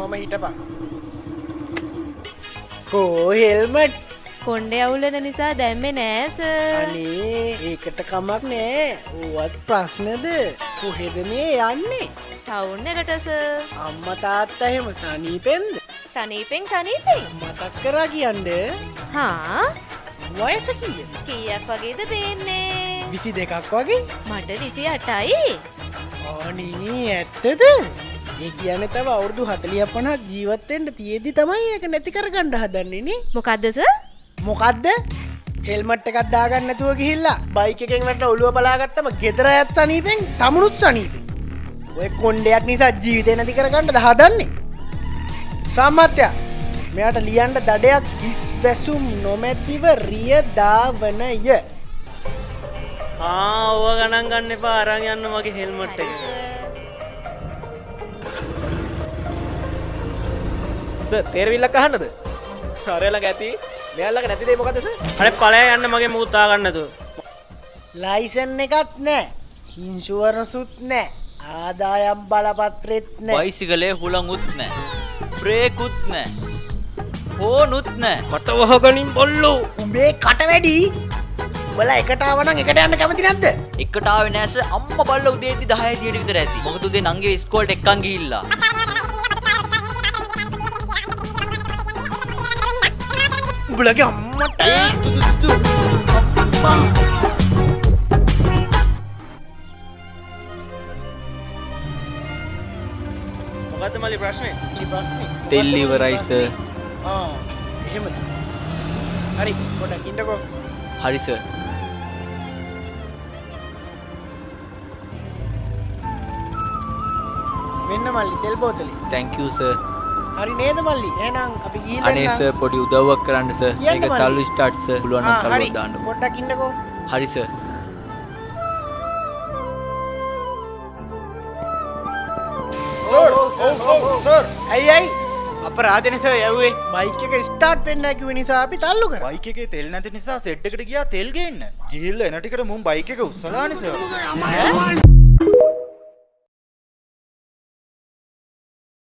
ඔහම හිටපන්. කෝ හෙල්මට් කොණ්ඩේ අවුලන නිසා දැම්මේ නෑ සර්. අනේ ඒකට කමක් නෑ. ඕවත් ප්‍රශ්නද? කොහෙද මේ යන්නේ? ටවුන් එකට සර්. අම්මා තාත්තා එහෙම සනීපෙන්ද? සනීපෙන් මතක් කරා කියන්න. හා වයස කීයද? කීයක් වගේද පේන්නේ? 22ක් වගේ? මට 28යි. අනේ ඇත්තද? ඒ කියන්නේ තව අවුරුදු 40 50ක් ජීවත් වෙන්න තියෙද්දි තමයි ඒක නැති කරගන්න හදන්නේ නේ. මොකද්ද සර්? මොකද්ද? හෙල්මට් එකක් දාගන්න නැතුව ගිහිල්ලා බයික් එකෙන් වැටලා ඔළුව බලාගත්තම ගෙදර යත් සනීපෙන් තමුණුත් සනීපෙන්. ඔය කොණ්ඩයක් නිසා ජීවිතේ නැති කරගන්නද හදන්නේ? සම්මත්ය. මෙයාට ලියන්න දඩයක් විශ්වසුම් නොමැතිව රිය දාවනය. ඕව ගණන් ගන්න එපා අරන් යන්න මගේ හෙල්මට් එක. සර් තේරවිල්ලක් අහන්නද? අරයලඟ ඇති. මෙයාලඟ නැති දෙය මොකද සර්? අනේ ඵලය යන්න මගේ මුකුත් දාගන්නද? ලයිසන් එකත් නැහැ. ඉන්ෂුරන්සුත් නැහැ. ආදායම් බලපත්‍රෙත් නැහැ. බයිසිකලේ හුලඟුත් නැහැ. බ්‍රේකුත් නැහැ. ෆෝනුත් නැහැ. මට වහගනින් බොල්ලෝ. උඹේ කට වැඩි. උඹලා එකට ආව නම් එකට යන්න කැමති නැද්ද? එකට ආවේ නැහැ සර්. අම්මා බල්ලා උදේටි 10 10ට විතර ඇති. මොකද උදේ නංගේ ඉස්කෝලේට එක්කන් ගිහිල්ලා. උඹලගේ අම්මට මොකද්ද මලි ප්‍රශ්නේ? තෙල් ඉවරයි සර්. එහෙමද? හරි පොඩක් ඉන්නකෝ. හරි සර්. මෙන්න මල්ලි තෙල් බෝතලේ. thank you sir. හරි නේද මල්ලි? එහෙනම් අපි ගිහින් අනේ සර් පොඩි උදව්වක් කරන්න සර්. කියන්න මේක මල්ලි. තල්ලු ස්ටාර්ට් සර්. පුළුවන් නම් තල්ලුවක් දාන්න. පොඩ්ඩක් ඉන්නකෝ. හරි සර්. සර් ඇයි අපරාධනේ සර් යව්වේ. බයික් එක ස්ටාර්ට් වෙන්නේ නැහැ කිව්ව නිසා අපි තල්ලු කරා. බයික් එකේ තෙල් නැති නිසා සෙට් එකට ගියා තෙල් ගේන්න. ගිහිල්ලා එන ටිකට මුන් බයික් එක උස්සලානේ සර්.